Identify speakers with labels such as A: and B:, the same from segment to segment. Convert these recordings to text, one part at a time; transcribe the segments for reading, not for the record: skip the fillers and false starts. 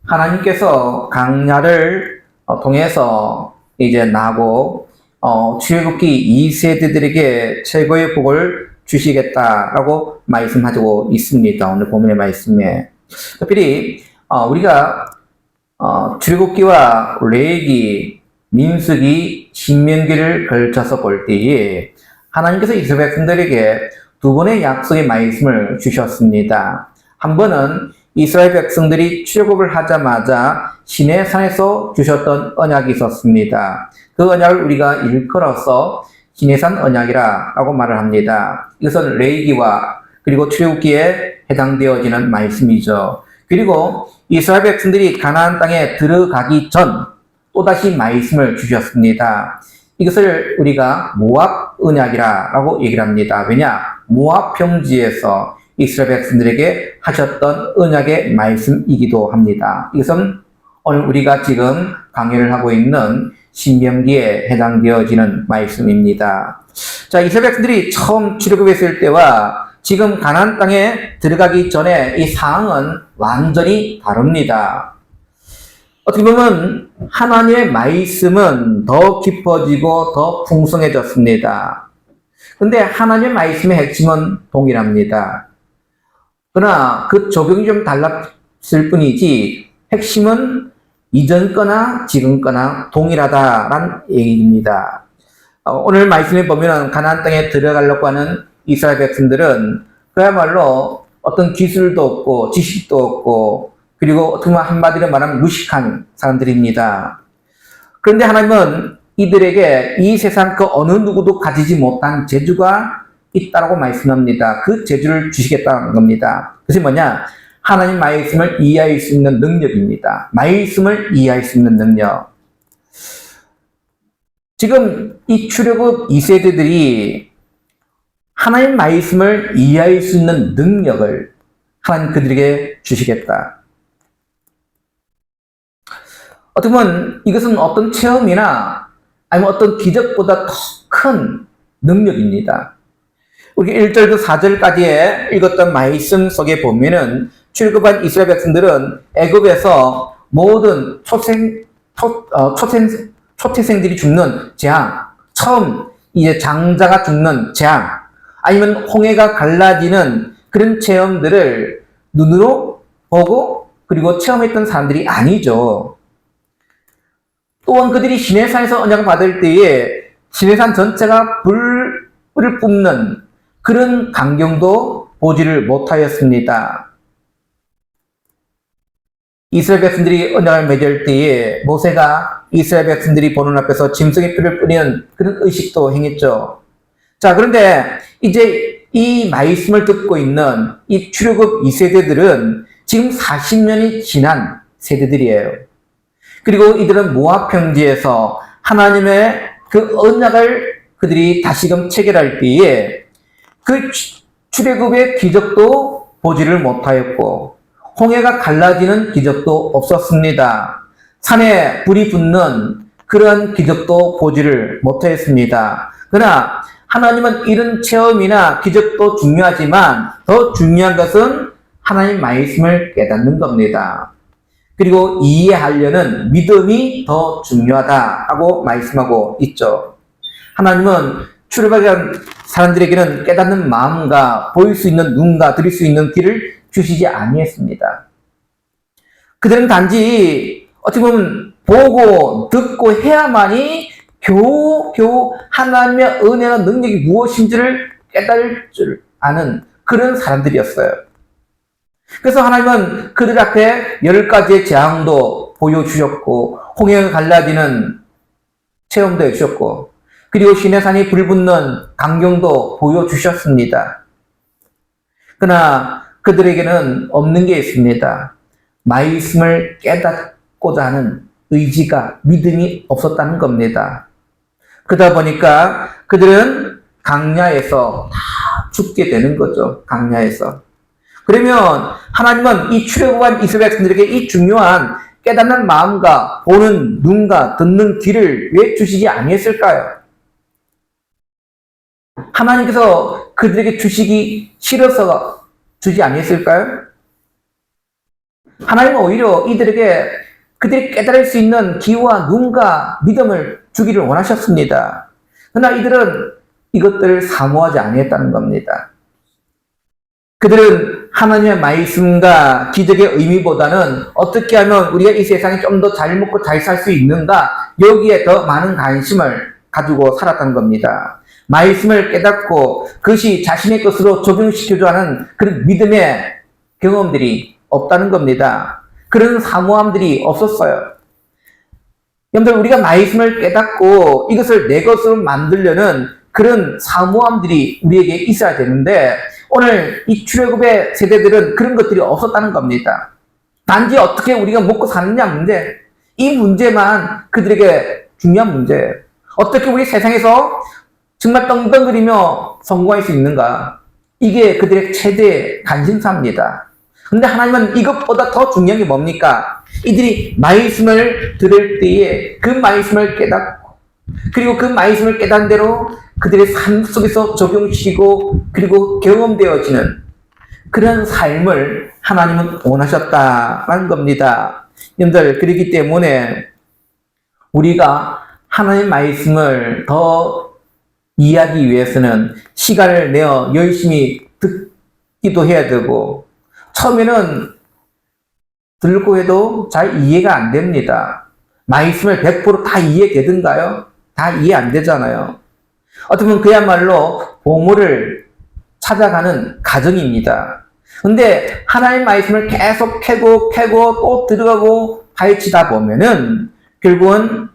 A: 하나님께서 강야를 통해서 이제 나고 출애굽기 2세대들에게 최고의 복을 주시겠다라고 말씀하고 있습니다. 오늘 본문의 말씀에 특별히 우리가 출애굽기와 레위기, 민수기, 신명기를 걸쳐서 볼 때에 하나님께서 이스라엘 백성들에게 두 번의 약속의 말씀을 주셨습니다. 한 번은 이스라엘 백성들이 출애굽을 하자마자 시내산에서 주셨던 언약이 있었습니다. 그 언약을 우리가 일컬어서 시내산 언약이라고 말을 합니다. 이것은 레위기와 그리고 출애굽기에 해당되어지는 말씀이죠. 그리고 이스라엘 백성들이 가나안 땅에 들어가기 전 또다시 말씀을 주셨습니다. 이것을 우리가 모압 언약이라고 얘기를 합니다. 왜냐? 모압 평지에서 이스라엘 백성들에게 하셨던 언약의 말씀이기도 합니다. 이것은 오늘 우리가 지금 강의를 하고 있는 신명기에 해당되어지는 말씀입니다. 자, 이스라엘 백성들이 처음 출애굽했을 때와 지금 가나안 땅에 들어가기 전에 이 상황은 완전히 다릅니다. 어떻게 보면 하나님의 말씀은 더 깊어지고 더 풍성해졌습니다. 근데 하나님의 말씀의 핵심은 동일합니다. 그러나 그 적용이 좀 달랐을 뿐이지 핵심은 이전 거나 지금 거나 동일하다라는 얘기입니다. 오늘 말씀에 보면 가나안 땅에 들어가려고 하는 이스라엘 백성들은 그야말로 어떤 기술도 없고 지식도 없고 그리고 어떻게 보면 한마디로 말하면 무식한 사람들입니다. 그런데 하나님은 이들에게 이 세상 그 어느 누구도 가지지 못한 재주가 있다고 말씀합니다. 그 재주를 주시겠다는 겁니다. 그것이 뭐냐? 하나님 말씀을 이해할 수 있는 능력입니다. 말씀을 이해할 수 있는 능력. 지금 이 출애굽 2세대들이 하나님 말씀을 이해할 수 있는 능력을 하나님 그들에게 주시겠다. 어떻게 보면 이것은 어떤 체험이나 아니면 어떤 기적보다 더 큰 능력입니다. 우리 1절부터 4절까지의 읽었던 말씀 속에 보면은 출애굽한 이스라엘 백성들은 애굽에서 모든 초태생들이 죽는 재앙, 처음 이제 장자가 죽는 재앙, 아니면 홍해가 갈라지는 그런 체험들을 눈으로 보고 그리고 체험했던 사람들이 아니죠. 또한 그들이 시내산에서 언약을 받을 때에 시내산 전체가 불을 뿜는 그런 광경도 보지를 못하였습니다. 이스라엘 백성들이 언약을 맺을 때에 모세가 이스라엘 백성들이 보는 앞에서 짐승의 피를 뿌리는 그런 의식도 행했죠. 자, 그런데 이제 이 말씀을 듣고 있는 이 출애굽 2세대들은 지금 40년이 지난 세대들이에요. 그리고 이들은 모압 평지에서 하나님의 그 언약을 그들이 다시금 체결할 때에 그 출애굽의 기적도 보지를 못하였고 홍해가 갈라지는 기적도 없었습니다. 산에 불이 붙는 그러한 기적도 보지를 못하였습니다. 그러나 하나님은 이런 체험이나 기적도 중요하지만 더 중요한 것은 하나님 말씀을 깨닫는 겁니다. 그리고 이해하려는 믿음이 더 중요하다고 말씀하고 있죠. 하나님은 출애굽한 사람들에게는 깨닫는 마음과 보일 수 있는 눈과 들을 수 있는 귀를 주시지 아니했습니다. 그들은 단지 어떻게 보면 보고 듣고 해야만이 겨우 하나님의 은혜와 능력이 무엇인지를 깨달을 줄 아는 그런 사람들이었어요. 그래서 하나님은 그들 앞에 10가지의 재앙도 보여주셨고 홍해가 갈라지는 체험도 해주셨고 그리고 시내산이 불붙는 광경도 보여주셨습니다. 그러나 그들에게는 없는 게 있습니다. 말씀을 깨닫고자 하는 의지가, 믿음이 없었다는 겁니다. 그러다 보니까 그들은 강야에서 다 죽게 되는 거죠. 강야에서. 그러면 하나님은 이 출애굽한 이스라엘 백성들에게 이 중요한 깨닫는 마음과 보는 눈과 듣는 귀를 왜 주시지 아니했을까요? 하나님께서 그들에게 주시기 싫어서 주지 아니했을까요? 하나님은 오히려 이들에게 그들이 깨달을 수 있는 귀와 눈과 믿음을 주기를 원하셨습니다. 그러나 이들은 이것들을 사모하지 아니했다는 겁니다. 그들은 하나님의 말씀과 기적의 의미보다는 어떻게 하면 우리가 이 세상에 좀 더 잘 먹고 잘 살 수 있는가, 여기에 더 많은 관심을 가지고 살았다는 겁니다. 말씀을 깨닫고 그것이 자신의 것으로 적용시켜줘 하는 그런 믿음의 경험들이 없다는 겁니다. 그런 사모함들이 없었어요. 여러분들, 우리가 말씀을 깨닫고 이것을 내 것으로 만들려는 그런 사모함들이 우리에게 있어야 되는데, 오늘 이 출애굽의 세대들은 그런 것들이 없었다는 겁니다. 단지 어떻게 우리가 먹고 사느냐 문제, 이 문제만 그들에게 중요한 문제예요. 어떻게 우리 세상에서 정말 떵떵거리며 성공할 수 있는가, 이게 그들의 최대 관심사입니다. 근데 하나님은 이것보다 더 중요한 게 뭡니까? 이들이 말씀을 들을 때에 그 말씀을 깨닫고, 그리고 그 말씀을 깨닫는 대로 그들의 삶 속에서 적용시키고 그리고 경험되어지는 그런 삶을 하나님은 원하셨다는 겁니다. 여러분들, 그렇기 때문에 우리가 하나님의 말씀을 더 이해하기 위해서는 시간을 내어 열심히 듣기도 해야 되고, 처음에는 들고 해도 잘 이해가 안 됩니다. 말씀을 100% 다 이해되던가요? 다 이해 안 되잖아요. 어떻게 보면 그야말로 보물을 찾아가는 과정입니다. 근데 하나님의 말씀을 계속 캐고 또 들어가고 파헤치다 보면은 결국은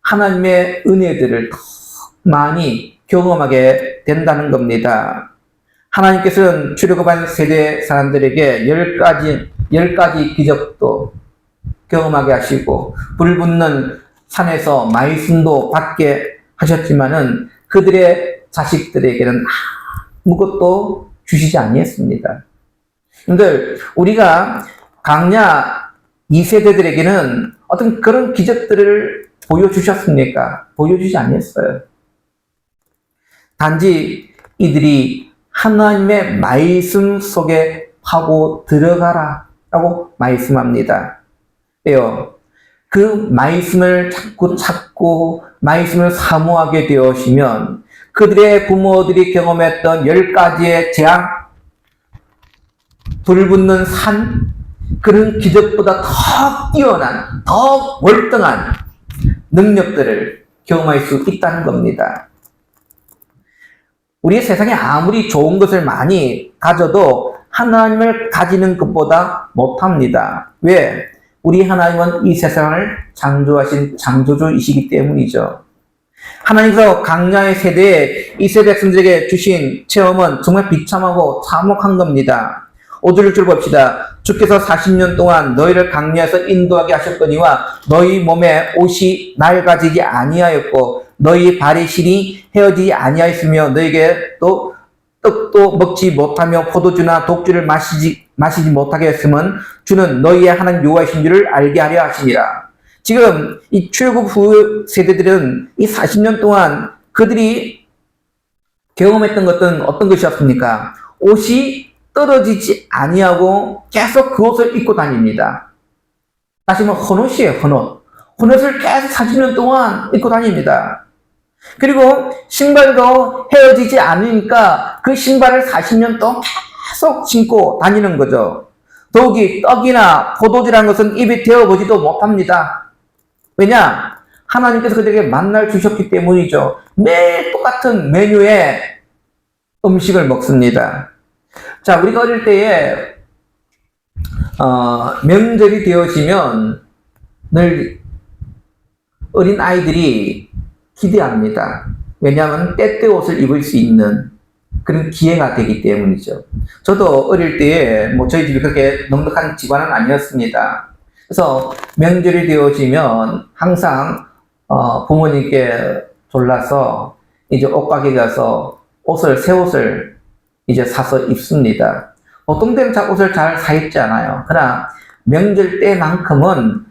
A: 하나님의 은혜들을 더 많이 경험하게 된다는 겁니다. 하나님께서는 출애굽한 세대 사람들에게 10가지 기적도 경험하게 하시고 불 붙는 산에서 말씀도 받게 하셨지만은 그들의 자식들에게는 아무것도 주시지 아니했습니다. 근데 우리가 강야 2세대들에게는 어떤 그런 기적들을 보여주셨습니까? 보여주지 아니했어요. 단지 이들이 하나님의 말씀 속에 파고 들어가라 라고 말씀합니다. 왜요? 그 말씀을 자꾸 찾고 말씀을 사모하게 되어지면 그들의 부모들이 경험했던 10가지의 재앙, 불 붙는 산, 그런 기적보다 더 뛰어난, 더 월등한 능력들을 경험할 수 있다는 겁니다. 우리 세상에 아무리 좋은 것을 많이 가져도 하나님을 가지는 것보다 못합니다. 왜? 우리 하나님은 이 세상을 창조하신 창조주이시기 때문이죠. 하나님께서 강야의 세대에 이스라엘 백성들에게 주신 체험은 정말 비참하고 참혹한 겁니다. 5절 6절 봅시다. 주께서 40년 동안 너희를 강야에서 인도하게 하셨거니와 너희 몸에 옷이 낡아지지 아니하였고 너희 발의 실이 헤어지지 아니하였으며 너희에게 또 떡도 먹지 못하며 포도주나 독주를 마시지 못하게 했으면 주는 너희의 하나님 여호와이신 줄을 알게 하려 하시니라. 지금 이 출애굽 후 세대들은 이 40년 동안 그들이 경험했던 것은 어떤 것이었습니까? 옷이 떨어지지 아니하고 계속 그 옷을 입고 다닙니다. 다시 말하면 헌옷이에요, 헌옷. 헌옷을 계속 40년 동안 입고 다닙니다. 그리고 신발도 헤어지지 않으니까 그 신발을 40년 동안 계속 신고 다니는 거죠. 더욱이 떡이나 포도주라는 것은 입에 대어보지도 못합니다. 왜냐? 하나님께서 그들에게 만나를 주셨기 때문이죠. 매일 똑같은 메뉴의 음식을 먹습니다. 자, 우리가 어릴 때에 명절이 되어지면 늘 어린 아이들이 기대합니다. 왜냐하면 때때 옷을 입을 수 있는 그런 기회가 되기 때문이죠. 저도 어릴 때에 저희 집이 그렇게 넉넉한 집안은 아니었습니다. 그래서 명절이 되어지면 항상 부모님께 졸라서 이제 옷가게 가서 새 옷을 이제 사서 입습니다. 보통 때는 옷을 잘 사 입지 않아요. 그러나 명절 때만큼은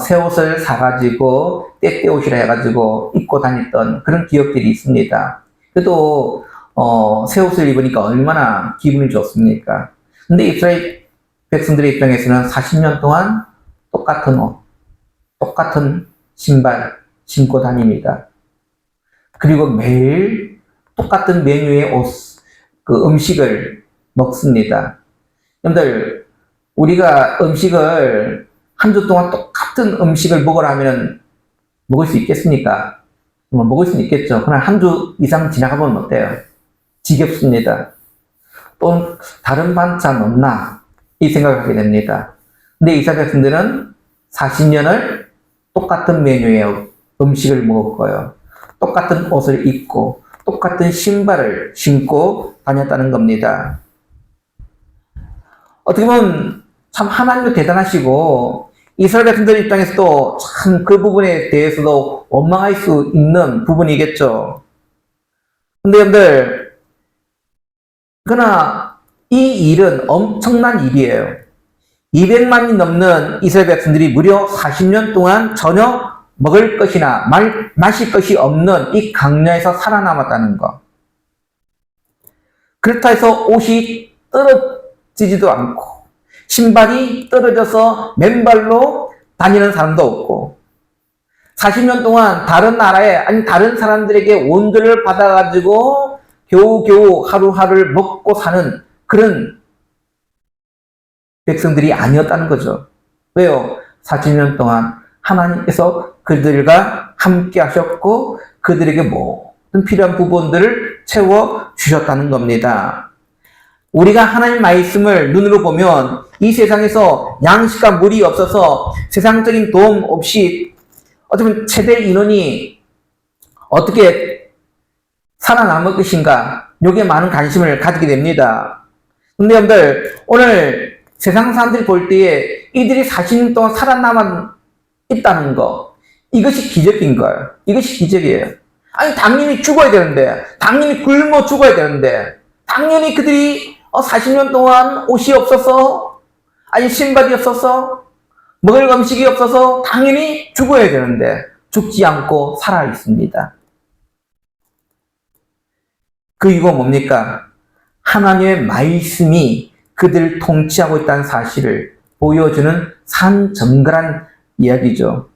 A: 새 옷을 사가지고 때때 옷이라 해가지고 입고 다녔던 그런 기억들이 있습니다. 그래도 새 옷을 입으니까 얼마나 기분이 좋습니까? 근데 이스라엘 백성들의 입장에서는 40년 동안 똑같은 옷, 똑같은 신발 신고 다닙니다. 그리고 매일 똑같은 메뉴의 음식을 먹습니다. 여러분들, 우리가 음식을 한 주 동안 똑같은 음식을 먹으라면 먹을 수 있겠습니까? 먹을 수는 있겠죠. 그러나 한 주 이상 지나가보면 어때요? 지겹습니다. 또 다른 반찬 없나? 이 생각을 하게 됩니다. 근데 이스라엘 백성들은 40년을 똑같은 메뉴의 음식을 먹었고요. 똑같은 옷을 입고 똑같은 신발을 신고 다녔다는 겁니다. 어떻게 보면 참 하나님도 대단하시고 이스라엘 백성들 입장에서도 참 그 부분에 대해서도 원망할 수 있는 부분이겠죠. 근데 여러분들, 그러나 이 일은 엄청난 일이에요. 200만이 넘는 이스라엘 백성들이 무려 40년 동안 전혀 먹을 것이나 마실 것이 없는 이 강야에서 살아남았다는 것. 그렇다 해서 옷이 떨어지지도 않고 신발이 떨어져서 맨발로 다니는 사람도 없고 40년 동안 다른 나라에 아니 다른 사람들에게 원조를 받아가지고 겨우겨우 하루하루를 먹고 사는 그런 백성들이 아니었다는 거죠. 왜요? 40년 동안 하나님께서 그들과 함께 하셨고 그들에게 모든 필요한 부분들을 채워주셨다는 겁니다. 우리가 하나님 말씀을 눈으로 보면 이 세상에서 양식과 물이 없어서 세상적인 도움 없이 어쩌면 최대 인원이 어떻게 살아남을 것인가 여기에 많은 관심을 가지게 됩니다. 근데 여러분들 오늘 세상 사람들이 볼 때에 이들이 40년 동안 살아남아 있다는 거 이것이 기적인 거예요. 이것이 기적이에요. 아니 당연히 죽어야 되는데 당연히 굶어 죽어야 되는데 당연히 그들이 40년 동안 옷이 없어서 아니 신발이 없어서 먹을 음식이 없어서 당연히 죽어야 되는데 죽지 않고 살아 있습니다. 그 이유가 뭡니까? 하나님의 말씀이 그들을 통치하고 있다는 사실을 보여주는 산정갈한 이야기죠.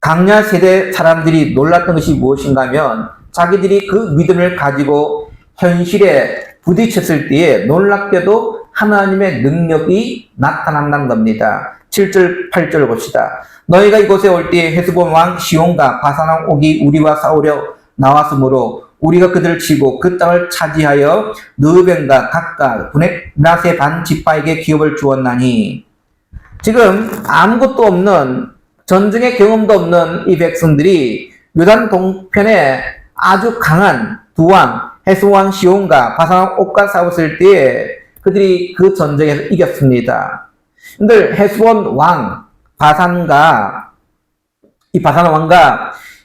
A: 강야 세대 사람들이 놀랐던 것이 무엇인가 하면 자기들이 그 믿음을 가지고 현실에 부딪혔을 때에 놀랍게도 하나님의 능력이 나타난다는 겁니다. 7절, 8절을 봅시다. 너희가 이곳에 올 때에 헤스본 왕 시온과 바산 왕 옥이 우리와 싸우려 나왔으므로 우리가 그들을 치고 그 땅을 차지하여 느벤과 각각 브넷낫의 반 지파에게 기업을 주었나니 지금 아무것도 없는 전쟁의 경험도 없는 이 백성들이 요단 동편에 아주 강한 두 왕 헤스본 왕 시온과 바산 왕 옥과 싸웠을 때에 그들이 그 전쟁에서 이겼습니다. 근데 헤스본 왕 바산 왕과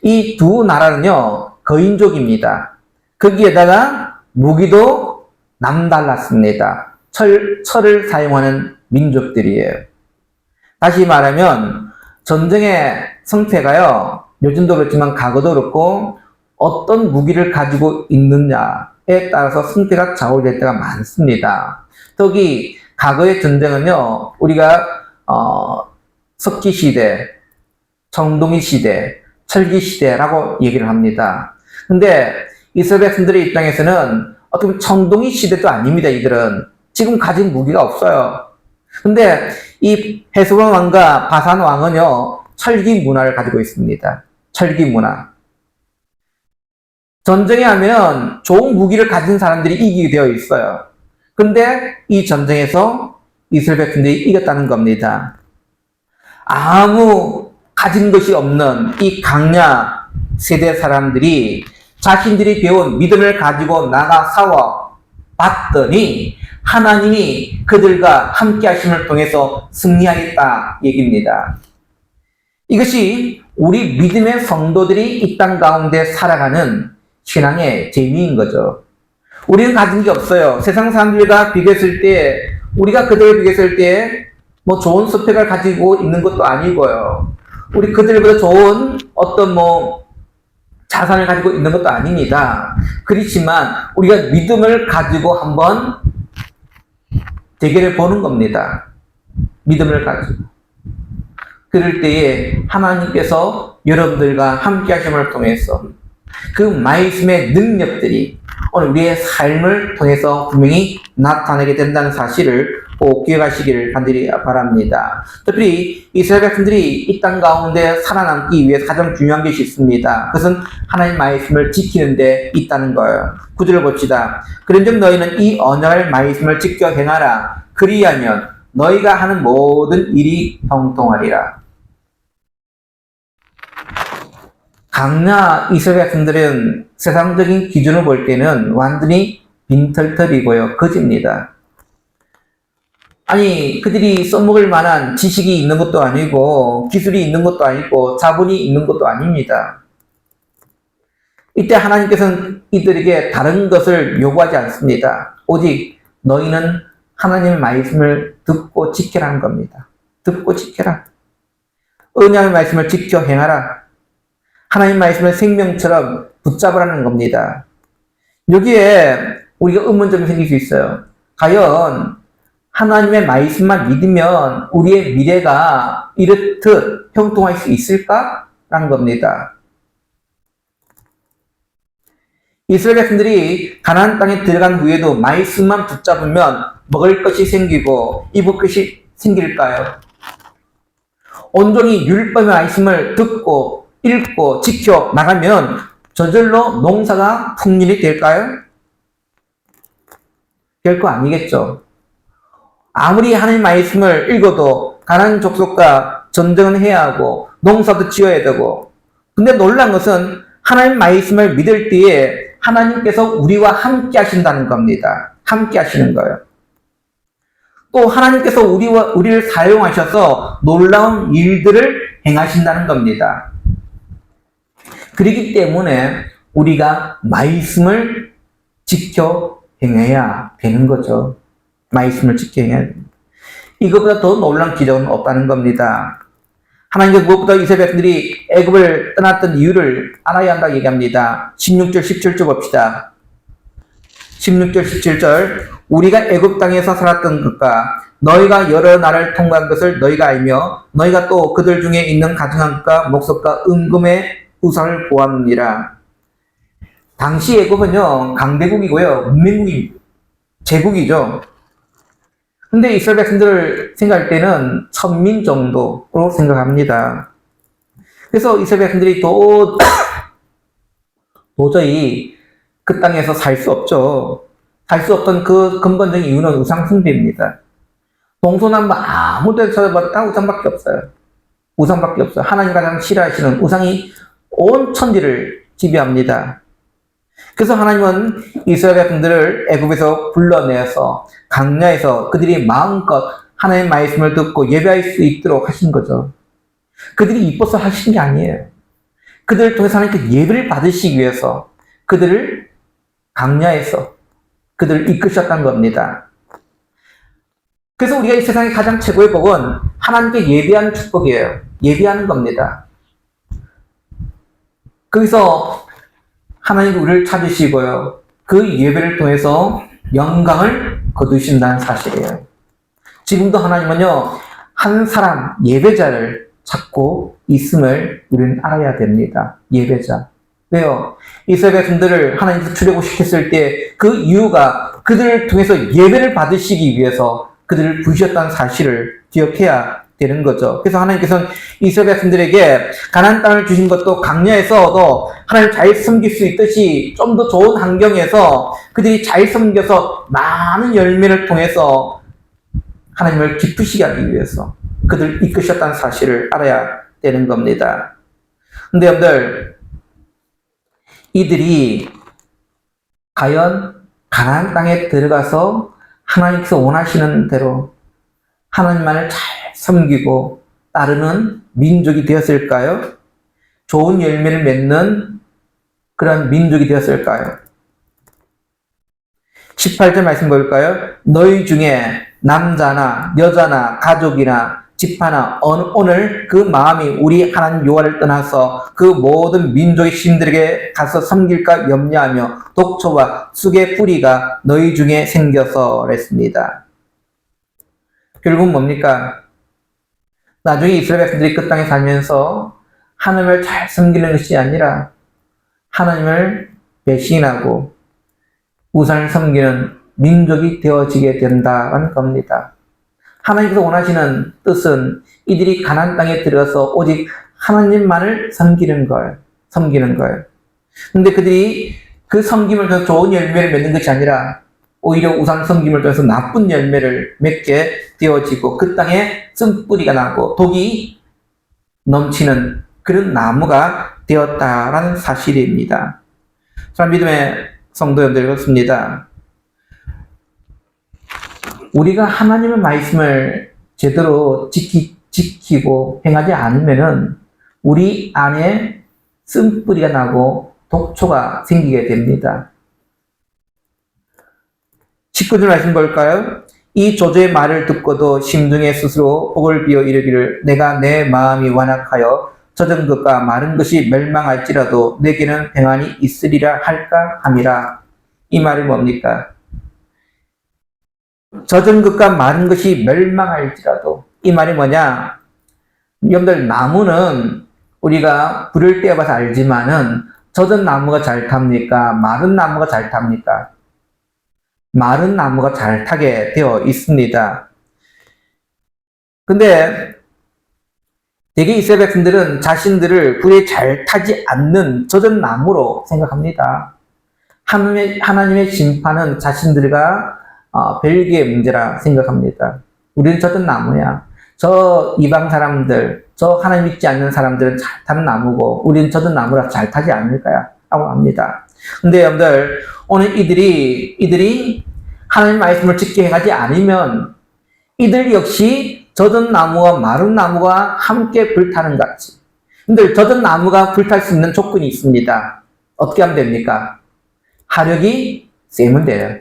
A: 이 두 나라는요 거인족입니다. 거기에다가 무기도 남달랐습니다. 철을 사용하는 민족들이에요. 다시 말하면 전쟁의 성패가요 요즘도 그렇지만 과거도 그렇고 어떤 무기를 가지고 있느냐에 따라서 승패가 좌우될 때가 많습니다. 특히 과거의 전쟁은요 우리가 석기시대, 청동기시대, 철기시대라고 얘기를 합니다. 근데 이스라엘 백성들의 입장에서는 어떻게 보면 청동기 시대도 아닙니다. 이들은 지금 가진 무기가 없어요. 근데 이 헤스본 왕과 바산 왕은요 철기 문화를 가지고 있습니다. 철기 문화. 전쟁에 하면 좋은 무기를 가진 사람들이 이기게 되어 있어요. 근데 이 전쟁에서 이스라엘 백성들이 이겼다는 겁니다. 아무 가진 것이 없는 이 강야 세대 사람들이 자신들이 배운 믿음을 가지고 나가 싸워 봤더니 하나님이 그들과 함께 하심을 통해서 승리하겠다 얘기입니다. 이것이 우리 믿음의 성도들이 이 땅 가운데 살아가는 신앙의 재미인 거죠. 우리는 가진 게 없어요. 세상 사람들과 비교했을 때 우리가 그들과 비교했을 때 뭐 좋은 스펙을 가지고 있는 것도 아니고요. 우리 그들보다 좋은 어떤 자산을 가지고 있는 것도 아닙니다. 그렇지만 우리가 믿음을 가지고 한번 대결해 보는 겁니다. 믿음을 가지고. 그럴 때에 하나님께서 여러분들과 함께 하심을 통해서 그 말씀의 능력들이 오늘 우리의 삶을 통해서 분명히 나타나게 된다는 사실을 꼭 기억하시기를 간절히 바랍니다. 특히 이스라엘 백성들이 이 땅 가운데 살아남기 위해서 가장 중요한 것이 있습니다. 그것은 하나님의 말씀을 지키는 데 있다는 거예요. 구절을 봅시다. 그런즉 너희는 이 언약의 말씀을 지켜 행하라. 그리하면 너희가 하는 모든 일이 형통하리라. 강나 이스라엘 백성들은 세상적인 기준을 볼 때는 완전히 빈털털이고요. 거짓입니다. 아니, 그들이 써먹을 만한 지식이 있는 것도 아니고 기술이 있는 것도 아니고 자본이 있는 것도 아닙니다. 이때 하나님께서는 이들에게 다른 것을 요구하지 않습니다. 오직 너희는 하나님의 말씀을 듣고 지켜라는 겁니다. 듣고 지켜라. 언약의 말씀을 지켜 행하라. 하나님 말씀을 생명처럼 붙잡으라는 겁니다. 여기에 우리가 의문점이 생길 수 있어요. 과연 하나님의 말씀만 믿으면 우리의 미래가 이렇듯 형통할 수 있을까? 라는 겁니다. 이스라엘 백성들이 가나안 땅에 들어간 후에도 말씀만 붙잡으면 먹을 것이 생기고 입을 것이 생길까요? 온종일 율법의 말씀을 듣고 읽고 지켜 나가면 저절로 농사가 풍년이 될까요? 결코 아니겠죠. 아무리 하나님 말씀을 읽어도 가나안 족속과 전쟁은 해야 하고 농사도 지어야 되고, 근데 놀란 것은 하나님 말씀을 믿을 때에 하나님께서 우리와 함께 하신다는 겁니다. 함께 하시는 거예요. 또 하나님께서 우리를 사용하셔서 놀라운 일들을 행하신다는 겁니다. 그렇기 때문에 우리가 말씀을 지켜 행해야 되는 거죠. 말씀을 지켜 행해야 됩니다. 이것보다 더 놀라운 기적은 없다는 겁니다. 하나님께서 무엇보다 이스라엘 백성들이 애굽을 떠났던 이유를 알아야 한다고 얘기합니다. 16절, 17절 봅시다. 16절, 17절 우리가 애굽 땅에서 살았던 것과 너희가 여러 나라를 통과한 것을 너희가 알며 너희가 또 그들 중에 있는 가증함과 목석과 은금의 우상을 보았느니라. 당시 애굽은요 강대국이고요 문명국이 제국이죠. 근데 이스라엘 백성들을 생각할 때는 천민 정도로 생각합니다. 그래서 이스라엘 백성들이 도저히 그 땅에서 살 수 없죠. 살 수 없던 그 근본적인 이유는 우상 숭배입니다. 동서남북 아무 데를 찾아봐도 다 우상밖에 없어요. 우상밖에 없어요. 하나님 가장 싫어하시는 우상이 온 천지를 지배합니다. 그래서 하나님은 이스라엘 백성들을 애굽에서 불러내서 광야에서 그들이 마음껏 하나님의 말씀을 듣고 예배할 수 있도록 하신 거죠. 그들이 이뻐서 하신 게 아니에요. 그들을 통해서 하나님께 예배를 받으시기 위해서 그들을 광야에서 그들을 이끄셨다는 겁니다. 그래서 우리가 이 세상의 가장 최고의 복은 하나님께 예배하는 축복이에요. 예배하는 겁니다. 거기서 하나님이 우리를 찾으시고요. 그 예배를 통해서 영광을 거두신다는 사실이에요. 지금도 하나님은요, 한 사람, 예배자를 찾고 있음을 우리는 알아야 됩니다. 예배자. 왜요? 이스라엘 백성들을 하나님께서 출애굽시켰을 때 그 이유가 그들을 통해서 예배를 받으시기 위해서 그들을 부르셨다는 사실을 기억해야 되는 거죠. 그래서 하나님께서는 이스라엘 백성들에게 가나안 땅을 주신 것도 광야에서도 하나님 잘 섬길 수 있듯이 좀 더 좋은 환경에서 그들이 잘 섬겨서 많은 열매를 통해서 하나님을 기쁘시게 하기 위해서 그들을 이끄셨다는 사실을 알아야 되는 겁니다. 근데 여러분들, 이들이 과연 가나안 땅에 들어가서 하나님께서 원하시는 대로 하나님만을 잘 섬기고 따르는 민족이 되었을까요? 좋은 열매를 맺는 그런 민족이 되었을까요? 18절 말씀 볼까요? 너희 중에 남자나 여자나 가족이나 집하나 오늘 그 마음이 우리 하나님 여호와를 떠나서 그 모든 민족의 신들에게 가서 섬길까 염려하며 독초와 쑥의 뿌리가 너희 중에 생겨서 그랬습니다. 결국은 뭡니까? 나중에 이스라엘 백성들이 그 땅에 살면서 하나님을 잘 섬기는 것이 아니라 하나님을 배신하고 우상을 섬기는 민족이 되어지게 된다는 겁니다. 하나님께서 원하시는 뜻은 이들이 가나안 땅에 들어가서 오직 하나님만을 섬기는 거예요. 근데 그들이 그 섬김을 통해서 좋은 열매를 맺는 것이 아니라 오히려 우상 섬김을 통해서 나쁜 열매를 맺게 되어지고 그 땅에 쓴뿌리가 나고 독이 넘치는 그런 나무가 되었다라는 사실입니다. 사랑 믿음의 성도 여러분들, 그렇습니다. 우리가 하나님의 말씀을 제대로 지키고 행하지 않으면은 우리 안에 쓴뿌리가 나고 독초가 생기게 됩니다. 19절 말씀 볼까요? 이 조조의 말을 듣고도 심중에 스스로 복을 비어 이르기를 내가 내 마음이 완악하여 젖은 것과 마른 것이 멸망할지라도 내게는 평안이 있으리라 할까 함이라. 이 말이 뭡니까? 젖은 것과 마른 것이 멸망할지라도, 이 말이 뭐냐? 여러분들, 나무는 우리가 불을 떼어봐서 알지만은 젖은 나무가 잘 탑니까? 마른 나무가 잘 탑니까? 마른 나무가 잘 타게 되어 있습니다. 근데 대개 이스라엘 백성들은 자신들을 불에 잘 타지 않는 젖은 나무로 생각합니다. 하나님의 심판은 자신들과 별개의 문제라 생각합니다. 우리는 젖은 나무야. 저 이방 사람들, 저 하나님 믿지 않는 사람들은 잘 타는 나무고 우리는 젖은 나무라 잘 타지 않을까요? 라고 합니다. 근데 여러분들, 오늘 이들이 하나님 말씀을 지켜 행하지 않으면 이들 역시 젖은 나무와 마른 나무가 함께 불타는 같이. 근데 젖은 나무가 불탈 수 있는 조건이 있습니다. 어떻게 하면 됩니까? 화력이 세면 돼요.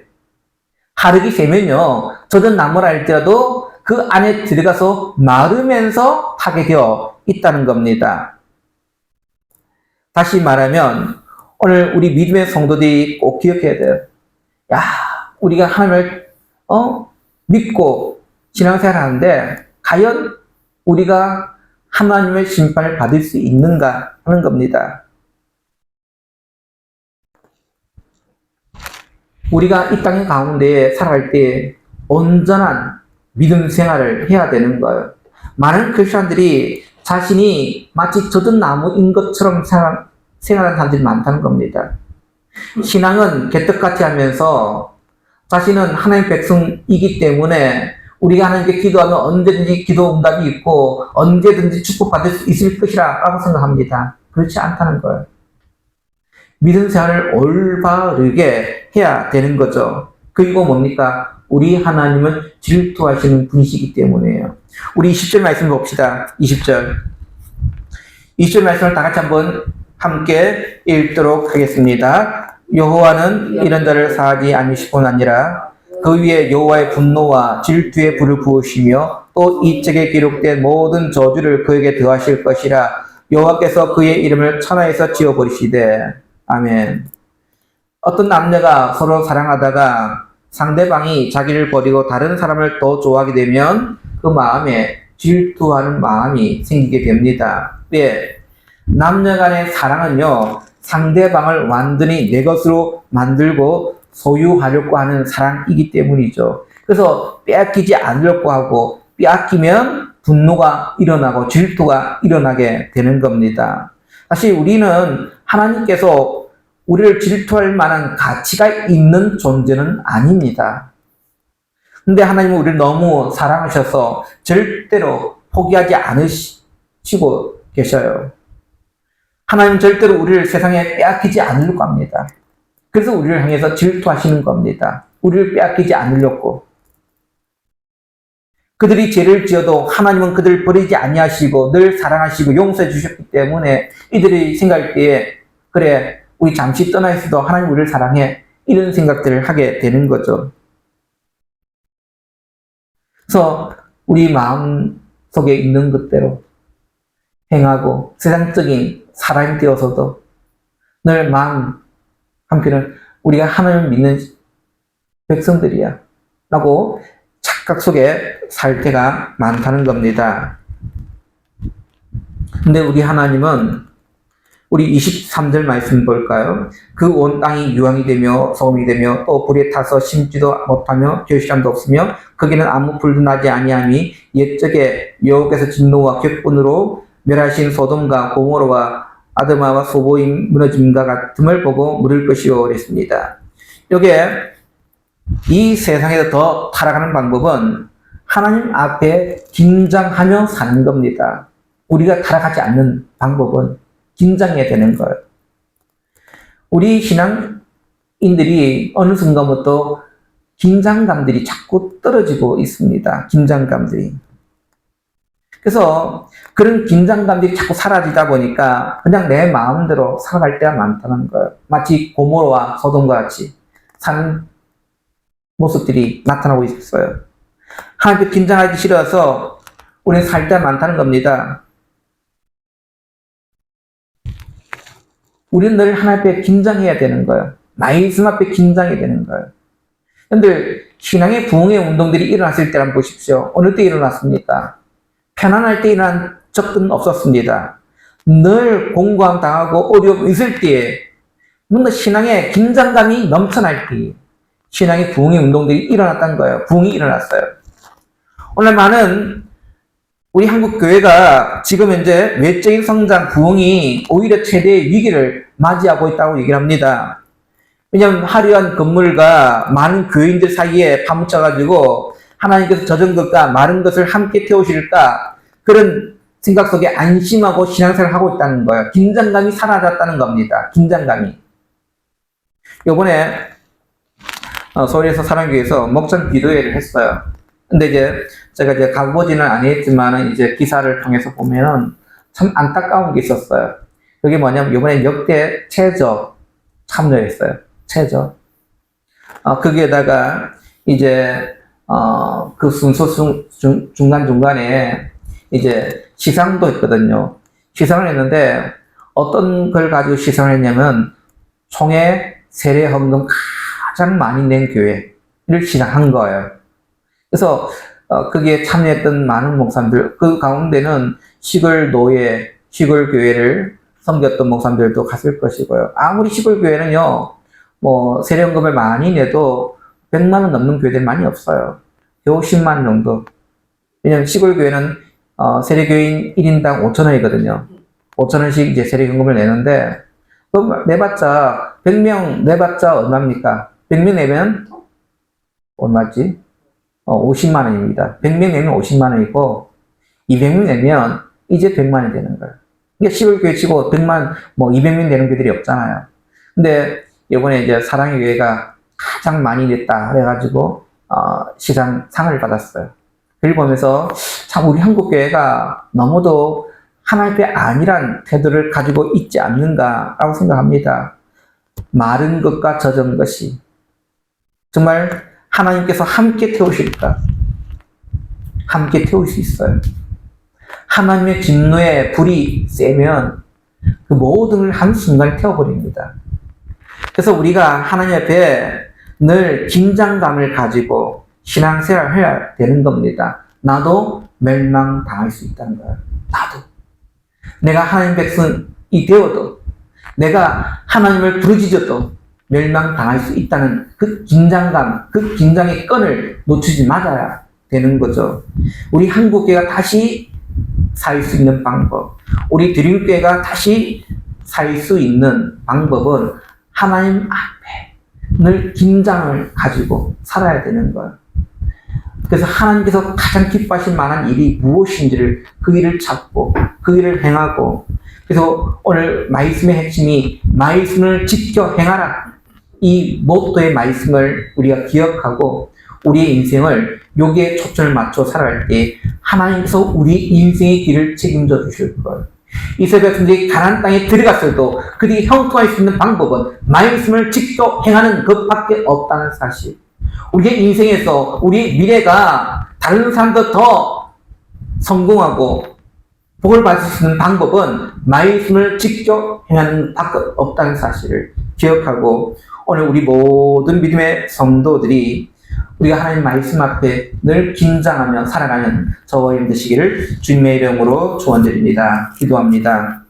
A: 화력이 세면요, 젖은 나무라 할지라도 그 안에 들어가서 마르면서 타게 되어 있다는 겁니다. 다시 말하면 오늘 우리 믿음의 성도들이 꼭 기억해야 돼요. 야, 우리가 하나님을 믿고 신앙생활 하는데 과연 우리가 하나님의 심판을 받을 수 있는가 하는 겁니다. 우리가 이 땅의 가운데 살아갈 때 온전한 믿음 생활을 해야 되는 거예요. 많은 크리스천들이 자신이 마치 젖은 나무인 것처럼 생활하는 사람들이 많다는 겁니다. 신앙은 개떡같이 하면서 자신은 하나님의 백성이기 때문에 우리가 하나님께 기도하면 언제든지 기도 응답이 있고 언제든지 축복받을 수 있을 것이라 라고 생각합니다. 그렇지 않다는 거예요. 믿음 생활을 올바르게 해야 되는 거죠. 그리고 뭡니까? 우리 하나님은 질투하시는 분이시기 때문에요. 우리 20절 말씀 봅시다. 20절 말씀을 다 같이 한번 함께 읽도록 하겠습니다. 여호와는 이런 자를 사하지 않으시곤 아니라 그 위에 여호와의 분노와 질투의 불을 부으시며 또 이 책에 기록된 모든 저주를 그에게 더하실 것이라. 여호와께서 그의 이름을 천하에서 지워버리시되. 아멘. 어떤 남녀가 서로 사랑하다가 상대방이 자기를 버리고 다른 사람을 더 좋아하게 되면 그 마음에 질투하는 마음이 생기게 됩니다. 왜? 남녀 간의 사랑은요, 상대방을 완전히 내 것으로 만들고 소유하려고 하는 사랑이기 때문이죠. 그래서 빼앗기지 않으려고 하고 빼앗기면 분노가 일어나고 질투가 일어나게 되는 겁니다. 사실 우리는 하나님께서 우리를 질투할 만한 가치가 있는 존재는 아닙니다. 근데 하나님은 우리를 너무 사랑하셔서 절대로 포기하지 않으시고 계셔요. 하나님은 절대로 우리를 세상에 빼앗기지 않으려고 합니다. 그래서 우리를 향해서 질투하시는 겁니다. 우리를 빼앗기지 않으려고. 그들이 죄를 지어도 하나님은 그들을 버리지 아니하시고 늘 사랑하시고 용서해 주셨기 때문에 이들이 생각할 때에 그래, 우리 잠시 떠나 있어도 하나님 우리를 사랑해, 이런 생각들을 하게 되는 거죠. 그래서 우리 마음 속에 있는 것대로 행하고 세상적인 사람이 되어서도 늘 마음 한편은 우리가 하나님을 믿는 백성들이야 라고 착각 속에 살 때가 많다는 겁니다. 근데 우리 하나님은 우리 23절 말씀 볼까요? 그 온 땅이 유황이 되며 소금이 되며 또 불에 타서 심지도 못하며 결실함도 없으며 거기는 아무 불도 나지 아니하니 옛적에 여호와께서 진노와 격분으로 멸하신 소돔과 고모로와 아드마와 소보임 무너짐과 같음을 보고 물을 것이요 그랬습니다. 요게 이 세상에서 더 타락하는 방법은 하나님 앞에 긴장하며 사는 겁니다. 우리가 타락하지 않는 방법은 긴장해야 되는 거예요. 우리 신앙인들이 어느 순간부터 긴장감들이 자꾸 떨어지고 있습니다. 긴장감들이. 그래서 그런 긴장감들이 자꾸 사라지다 보니까 그냥 내 마음대로 살아갈 때가 많다는 거예요. 마치 고모로와 소돔과 같이 사는 모습들이 나타나고 있어요. 하나님께 긴장하기 싫어서 우리는 살 때가 많다는 겁니다. 우리는 늘 하나님 앞에 긴장해야 되는 거예요. 말씀 앞에 긴장해야 되는 거예요. 여러분들, 신앙의 부흥의 운동들이 일어났을 때 한번 보십시오. 어느 때 일어났습니까? 편안할 때 일어난 적은 없었습니다. 늘 공고함 당하고 어려움 있을 때에 뭔가 신앙의 긴장감이 넘쳐날 때 신앙의 부흥의 운동들이 일어났다는 거예요. 부흥이 일어났어요. 오늘 많은 우리 한국 교회가 지금 현재 외적인 성장 부흥이 오히려 최대의 위기를 맞이하고 있다고 얘기를 합니다. 왜냐하면 화려한 건물과 많은 교인들 사이에 파묻혀가지고 하나님께서 젖은 것과 마른 것을 함께 태우실까 그런 생각 속에 안심하고 신앙생활을 하고 있다는 거예요. 긴장감이 사라졌다는 겁니다. 긴장감이. 요번에 서울에서 사랑교회에서 목장 기도회를 했어요. 근데 이제 제가 가보지는 아니했지만 이제 기사를 통해서 보면은 참 안타까운 게 있었어요. 그게 뭐냐면 이번에 역대 최저 참여했어요. 최저. 거기에다가 이제 그 순서 중간중간에 이제 시상도 했거든요. 시상을 했는데 어떤 걸 가지고 시상을 했냐면 총회 세례 헌금 가장 많이 낸 교회를 시상한 거예요. 그래서 거기에 참여했던 많은 목사님들, 그 가운데는 시골 노예, 시골 교회를 섬겼던 목사님들도 갔을 것이고요. 아무리 시골 교회는요, 뭐 세례헌금을 많이 내도 100만 원 넘는 교회들이 많이 없어요. 겨우 10만 원 정도. 왜냐면 시골 교회는 세례교인 1인당 5,000원이거든요. 5,000원씩 이제 세례헌금을 내는데, 그럼 내봤자 100명 내봤자 얼마입니까? 100명 내면 얼마지? 50만 원입니다. 100명 내면 50만 원이고 200명 내면 이제 100만 원이 되는 거예요. 그러니까 시골교회 치고 100만, 200명 내는 교회들이 없잖아요. 근데 이번에 이제 사랑의 교회가 가장 많이 냈다 그래가지고 상을 받았어요. 그걸 보면서 참 우리 한국교회가 너무도 하나님의 아니란 태도를 가지고 있지 않는가라고 생각합니다. 마른 것과 젖은 것이 정말 하나님께서 함께 태우실까? 함께 태울 수 있어요. 하나님의 진노의 불이 세면 그 모든 걸 한순간에 태워버립니다. 그래서 우리가 하나님 앞에 늘 긴장감을 가지고 신앙생활을 해야 되는 겁니다. 나도 멸망당할 수 있다는 거예요. 나도. 내가 하나님 백성이 되어도 내가 하나님을 부르짖어도 멸망당할 수 있다는 그 긴장감, 그 긴장의 끈을 놓치지 말아야 되는 거죠. 우리 한국교회가 다시 살 수 있는 방법, 우리 드림교회가 다시 살 수 있는 방법은 하나님 앞에 늘 긴장을 가지고 살아야 되는 거예요. 그래서 하나님께서 가장 기뻐하실 만한 일이 무엇인지를 그 일을 찾고 그 일을 행하고, 그래서 오늘 말씀의 핵심이 말씀을 지켜 행하라, 이 모토의 말씀을 우리가 기억하고 우리의 인생을 여기에 초점을 맞춰 살아갈 때 하나님께서 우리 인생의 길을 책임져 주실 거예요. 이스라엘 백성들이 가나안 땅에 들어갔어도 그들이 형통할 수 있는 방법은 말씀을 지켜 행하는 것밖에 없다는 사실. 우리의 인생에서 우리의 미래가 다른 사람보다 더 성공하고 복을 받을 수 있는 방법은 말씀을 지켜 행하는 것밖에 없다는 사실을 기억하고, 오늘 우리 모든 믿음의 성도들이 우리가 하나님 말씀 앞에 늘 긴장하며 살아가는 저와 여러분 되시기를 주님의 이름으로 축원드립니다. 기도합니다.